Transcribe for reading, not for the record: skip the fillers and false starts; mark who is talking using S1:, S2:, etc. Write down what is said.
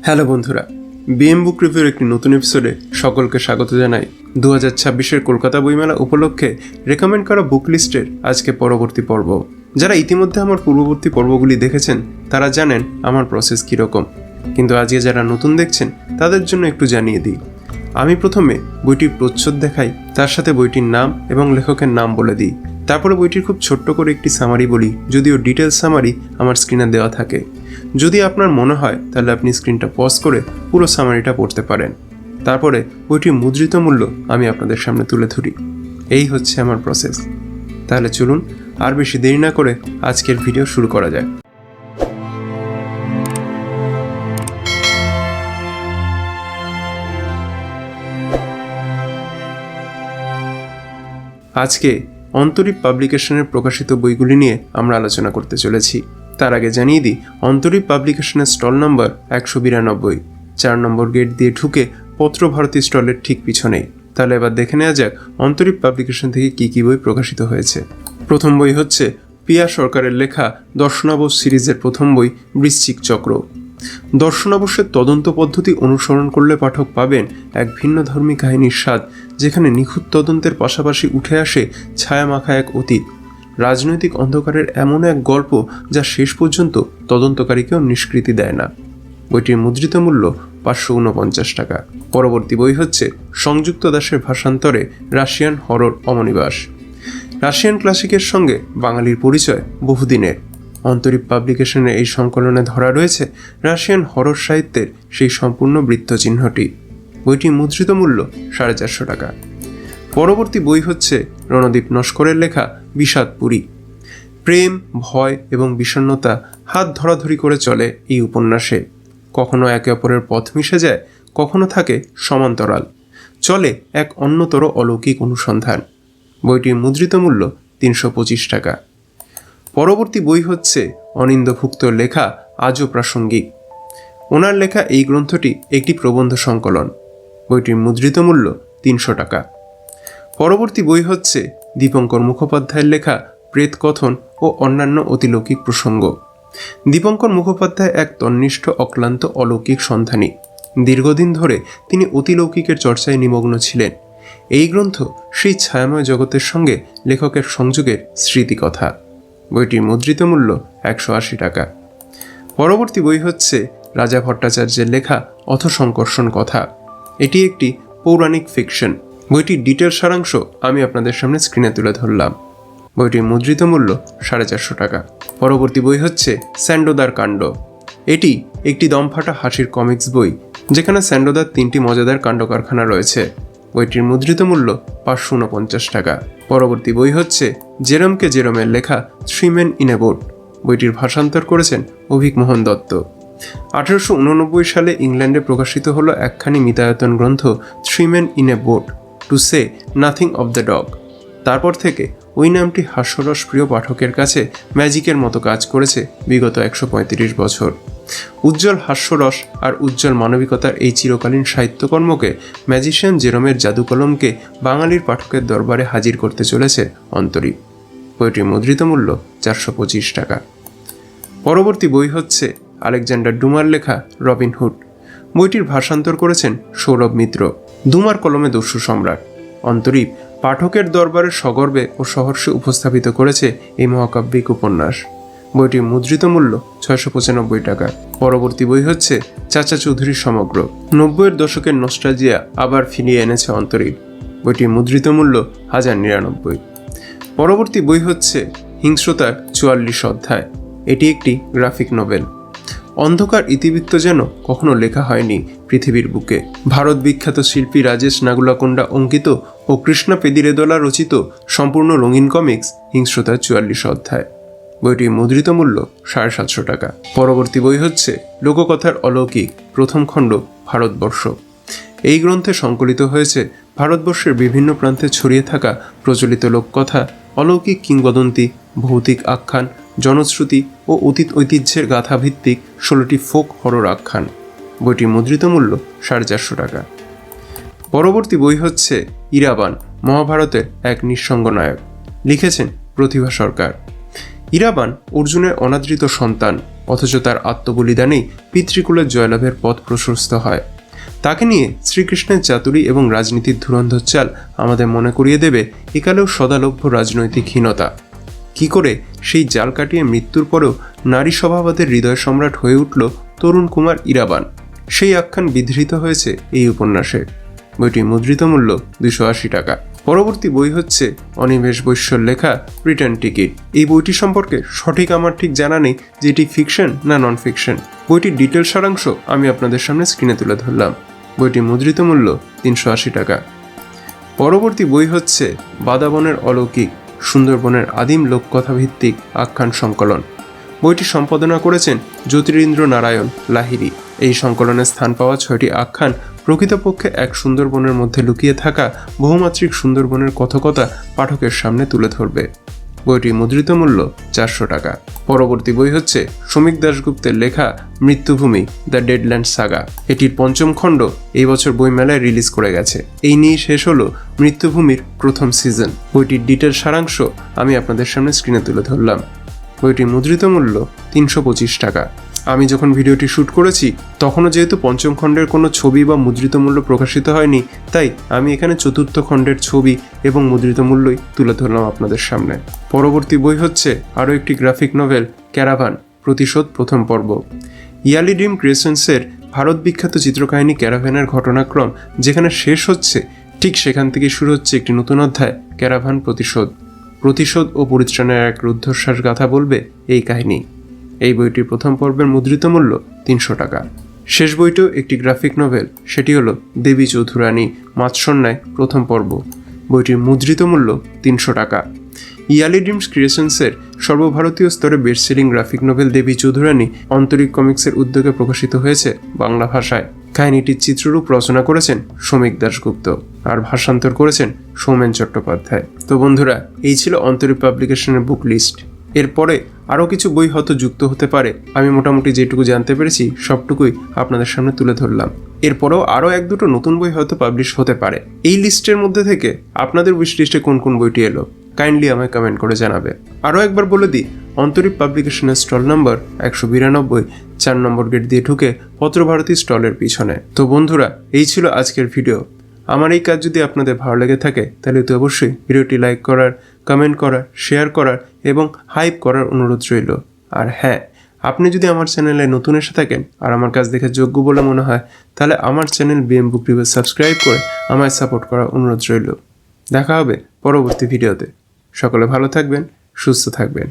S1: Hello বন্ধুরা, BM বুক রিভিউর একটি নতুন এপিসোডে সকলকে স্বাগত জানাই। 2026-এর কলকাতা বইমেলা উপলক্ষে রেকমেন্ড করা বুক লিস্টের আজকে পরবর্তী পর্ব। যারা ইতিমধ্যে আমার পূর্ববর্তী পর্বগুলি দেখেছেন তারা জানেন আমার প্রসেস কীরকম, কিন্তু আজকে যারা নতুন দেখছেন তাদের জন্য একটু জানিয়ে দিই। আমি প্রথমে বইটির প্রচ্ছদ দেখাই, তার সাথে বইটির নাম এবং লেখকের নাম বলে দিই। তারপরে বইটির খুব ছোট্ট করে একটি সামারি বলি, যদিও ডিটেলস সামারি আমার স্ক্রিনে দেওয়া থাকে। যদি আপনার মনে হয় তাহলে আপনি স্ক্রিনটা পজ করে পুরো সামারিটা পড়তে পারেন। তারপরে বইটির মুদ্রিত মূল্য আমি আপনাদের সামনে তুলে ধরি। এই হচ্ছে আমার প্রসেস। তাহলে চলুন আর বেশি দেরি না করে আজকের ভিডিও শুরু করা যায়। আজকে অন্তরীপ পাবলিকেশনের প্রকাশিত বইগুলি নিয়ে আমরা আলোচনা করতে চলেছি। তার আগে জানিয়ে দিই, অন্তরীপ পাবলিকেশনের স্টল নম্বর 192, 4 নম্বর গেট দিয়ে ঢুকে পত্রভারতী স্টলের ঠিক পিছনেই। তাহলে এবার দেখে নেওয়া যাক অন্তরীপ পাবলিকেশন থেকে কী কী বই প্রকাশিত হয়েছে। প্রথম বই হচ্ছে পিয়া সরকারের লেখা দর্শনাবশ সিরিজের প্রথম বই বৃশ্চিক চক্র। দর্শনাবশের তদন্ত পদ্ধতি অনুসরণ করলে পাঠক পাবেন এক ভিন্নধর্মী কাহিনীর স্বাদ, যেখানে নিখুঁত তদন্তের পাশাপাশি উঠে আসে ছায়ামাখা এক অতীত, রাজনৈতিক অন্ধকারের এমন এক গল্প যা শেষ পর্যন্ত তদন্তকারীকেও নিষ্কৃতি দেয় না। বইটির মুদ্রিত মূল্য 549 টাকা। পরবর্তী বই হচ্ছে সংযুক্ত দাসের ভাষান্তরে রাশিয়ান হরর অমনিবাস। রাশিয়ান ক্লাসিকের সঙ্গে বাঙালির পরিচয় বহুদিনের। অন্তরীপ পাবলিকেশনের এই সংকলনে ধরা রয়েছে রাশিয়ান হরর সাহিত্যের সেই সম্পূর্ণ বৃত্তচিহ্নটি। বইটির মুদ্রিত মূল্য 450 টাকা। পরবর্তী বই হচ্ছে রণদীপ নস্করের লেখা বিষাদপুরী। প্রেম, ভয় এবং বিষণ্ণতা হাত ধরাধরি করে চলে এই উপন্যাসে। কখনো একে অপরের পথ মিশে যায়, কখনো থাকে সমান্তরাল, চলে এক অন্যতর অলৌকিক অনুসন্ধান। বইটির মুদ্রিত মূল্য 325 টাকা। পরবর্তী বই হচ্ছে অনিন্দ্য ভুক্তর লেখা আজও প্রাসঙ্গিক। ওনার লেখা এই গ্রন্থটি একটি প্রবন্ধ সংকলন। বইটির মুদ্রিত মূল্য 300 টাকা। পরবর্তী বই হচ্ছে দীপঙ্কর মুখোপাধ্যায়ের লেখা প্রেতকথন ও অন্যান্য অতিলৌকিক প্রসঙ্গ। দীপঙ্কর মুখোপাধ্যায় এক তন্নিষ্ঠ অক্লান্ত অলৌকিক সন্ধানী। দীর্ঘদিন ধরে তিনি অতিলৌকিকের চর্চায় নিমগ্ন ছিলেন। এই গ্রন্থ সেই ছায়াময় জগতের সঙ্গে লেখকের সংযোগের স্মৃতিকথা। বইটির মুদ্রিত মূল্য 180 টাকা। পরবর্তী বই হচ্ছে রাজা ভট্টাচার্যের লেখা অথসংকর্ষণ কথা। এটি একটি পৌরাণিক ফিকশন। বইটির ডিটেল সারাংশ আমি আপনাদের সামনে স্ক্রিনে তুলে ধরলাম। বইটির মুদ্রিত মূল্য 450 টাকা। পরবর্তী বই হচ্ছে স্যান্ডোদার কাণ্ড। এটি একটি দমফাটা হাসির কমিক্স বই, যেখানে স্যান্ডোদার 3টি মজাদার কাণ্ড কারখানা রয়েছে। বইটির মুদ্রিত মূল্য 549 টাকা। পরবর্তী বই হচ্ছে জেরমকে জেরমের লেখা 3 Men in a Boat। বইটির ভাষান্তর করেছেন অভিক মোহন দত্ত। 1889 সালে ইংল্যান্ডে প্রকাশিত হলো একখানি মিতায়তন গ্রন্থ 3 Men in a Boat to say nothing of the dog। তারপর থেকে ওই নামটি হাস্যরস প্রিয় পাঠকের কাছে ম্যাজিকের মতো কাজ করেছে বিগত 135 বছর। উজ্জ্বল হাস্যরস আর উজ্জ্বল মানবিকতার এই চিরকালীন সাহিত্যকর্মকে ম্যাজিশিয়ান জেরমের জাদুকলমকে বাঙালির পাঠকের দরবারে হাজির করতে চলেছে অন্তরীপ। বইটির মুদ্রিত মূল্য 425 টাকা। পরবর্তী বই হচ্ছে আলেকজান্ডার ডুমার লেখা রবিনহুড। বইটির ভাষান্তর করেছেন সৌরভ মিত্র। ডুমার কলমে দস্যু সম্রাট। অন্তরীপ পাঠকের দরবারে সগর্বে ও সহর্ষে উপস্থাপিত করেছে এই মহাকাব্যিক উপন্যাস। বইটির মুদ্রিত মূল্য 695 টাকা। পরবর্তী বই হচ্ছে চাচা চৌধুরীর সমগ্র। 90-এর দশকের নস্টালজিয়া আবার ফিরিয়ে এনেছে অন্তরীপ। বইটির মুদ্রিত মূল্য 1099। পরবর্তী বই হচ্ছে হিংস্রতার 44 অধ্যায়। এটি একটি গ্রাফিক নোভেল। অন্ধকার ইতিবৃত্ত যেন কখনো লেখা হয়নি পৃথিবীর বুকে। ভারত বিখ্যাত শিল্পী রাজেশ নাগুলাকোন্ডা অঙ্কিত ও কৃষ্ণা পেদিরেদোলা রচিত সম্পূর্ণ রঙিন কমিক্স হিংস্রতার 44 অধ্যায়। বইটির মুদ্রিত মূল্য 750 টাকা। পরবর্তী বই হচ্ছে লোককথার অলৌকিক প্রথম খণ্ড ভারতবর্ষ। এই গ্রন্থে সংকলিত হয়েছে ভারতবর্ষের বিভিন্ন প্রান্তে ছড়িয়ে থাকা প্রচলিত লোককথা, অলৌকিক কিংবদন্তি, ভৌতিক আখ্যান, জনশ্রুতি ও অতীত ঐতিহ্যের গাথাভিত্তিক 16টি ফোক হরর আখ্যান। বইটির মুদ্রিত মূল্য 450 টাকা। পরবর্তী বই হচ্ছে ইরাবান, মহাভারতের এক নিঃসঙ্গ নায়ক। লিখেছেন প্রতিভা সরকার। ইরাবান অর্জুনের অনাদৃত সন্তান। অথচ তার আত্মবলিদানেই পিতৃকুলের জয়লাভের পথ প্রশস্ত হয়। তাকে নিয়ে শ্রীকৃষ্ণের চাতুরী এবং রাজনীতির ধুরন্ধর চাল আমাদের মনে করিয়ে দেবে একালেও সদালভ্য রাজনৈতিক হীনতা। কি করে সেই জাল কাটিয়ে মৃত্যুর পরেও নারী স্বভাবাদের হৃদয় সম্রাট হয়ে উঠল তরুণ কুমার ইরাবান, সেই আখ্যান বিধৃত হয়েছে এই উপন্যাসে। বইটির মুদ্রিত মূল্য 280 টাকা। পরবর্তী বই হচ্ছে অনিমেষ বৈশ্যর লেখা রিটার্ন টিকিট। এই বইটি সম্পর্কে সঠিক আমার ঠিক জানা নেই যে এটি ফিকশন না নন ফিকশন। বইটির ডিটেল সারাংশ আমি আপনাদের সামনে স্ক্রিনে তুলে ধরলাম। বইটির মুদ্রিত মূল্য 380 টাকা। পরবর্তী বই হচ্ছে বাদাবনের অলৌকিক, সুন্দরবনের আদিম লোককথা ভিত্তিক আখ্যান সংকলন। বইটি সম্পাদনা করেছেন জ্যোতিরিন্দ্র নারায়ণ লাহিড়ী। এই সংকলনে স্থান পাওয়া 6টি আখ্যান প্রকৃতপক্ষে এক সুন্দরবনের মধ্যে লুকিয়ে থাকা বহুমাত্রিক সুন্দরবনের কথকতা পাঠকের সামনে তুলে ধরবে। বইটির মুদ্রিত মূল্য 400 টাকা। পরবর্তী বই হচ্ছে সমীক দাশগুপ্তের লেখা মৃত্যুভূমি দ্য ডেডল্যান্ড সাগা। এটির 5ম খণ্ড এই বছর বইমেলায় রিলিজ করে গেছে। এই নিয়েই শেষ হলো মৃত্যুভূমির প্রথম সিজন। বইটির ডিটেল সারাংশ আমি আপনাদের সামনে স্ক্রিনে তুলে ধরলাম। বইটির মুদ্রিত মূল্য 325 টাকা। আমি যখন ভিডিওটি শ্যুট করেছি তখনও যেহেতু 5ম খণ্ডের কোনো ছবি বা মুদ্রিত মূল্য প্রকাশিত হয়নি, তাই আমি এখানে 4র্থ খণ্ডের ছবি এবং মুদ্রিত মূল্যই তুলে ধরলাম আপনাদের সামনে। পরবর্তী বই হচ্ছে আরও একটি গ্রাফিক নভেল ক্যারাভান প্রতিশোধ প্রথম পর্ব। ইয়ালি ড্রিম ক্রিয়েশনসের ভারত বিখ্যাত চিত্রকাহিনী ক্যারাভানের ঘটনাক্রম যেখানে শেষ হচ্ছে, ঠিক সেখান থেকে শুরু হচ্ছে একটি নতুন অধ্যায় ক্যারাভান প্রতিশোধ ও পরিত্রাণের এক রুদ্ধশ্বাস গাথা বলবে এই কাহিনী। এই বইটির প্রথম পর্বের মুদ্রিত মূল্য 300 টাকা। শেষ বইটিও একটি গ্রাফিক নভেল, সেটি হলো দেবী চৌধুরানী মাৎসন্যায় প্রথম পর্ব। বইটির মুদ্রিত মূল্য 300 টাকা। ইয়ালি ড্রিমস ক্রিয়েশনসের সর্বভারতীয় স্তরে বেস্টসেলিং গ্রাফিক নভেল দেবী চৌধুরানী অন্তরিক কমিক্সের উদ্যোগে প্রকাশিত হয়েছে বাংলা ভাষায়। কাহিনীটির চিত্ররূপ রচনা করেছেন সমীক দাশগুপ্ত আর ভাষান্তর করেছেন সৌমেন চট্টোপাধ্যায়। তো বন্ধুরা, এই ছিল অন্তরিক পাবলিকেশনের বুক লিস্ট। এরপরে আরও কিছু বই হয়তো যুক্ত হতে পারে। আমি মোটামুটি যেটুকু জানতে পেরেছি সবটুকুই আপনাদের সামনে তুলে ধরলাম। এরপরেও আরও 1-2টো নতুন বই হয়তো পাবলিশ হতে পারে। এই লিস্টের মধ্যে থেকে আপনাদের উইশ লিস্টে কোন কোন বইটি এলো কাইন্ডলি আমায় কমেন্ট করে জানাবে। আরও একবার বলে দিই, অন্তরিক পাবলিকেশনের স্টল নাম্বার 192, 4 নম্বর গেট দিয়ে ঢুকে পত্রভারতী স্টলের পিছনে। তো বন্ধুরা, এই ছিল আজকের ভিডিও। আমার এই কাজ যদি আপনাদের ভালো লেগে থাকে তাহলে তো অবশ্যই ভিডিওটি লাইক করার, কমেন্ট করার, শেয়ার করার এবং হাইপ করার অনুরোধ রইল। আর হ্যাঁ, আপনি যদি আমার চ্যানেলে নতুন এসে থাকেন আর আমার কাজ দেখে যোগ্য বলে মনে হয়, তাহলে আমার চ্যানেল বিএম বুক রিভিউ সাবস্ক্রাইব করে আমায় সাপোর্ট করার অনুরোধ রইল। দেখা হবে পরবর্তী ভিডিওতে। সকলে ভালো থাকবেন, সুস্থ থাকবেন।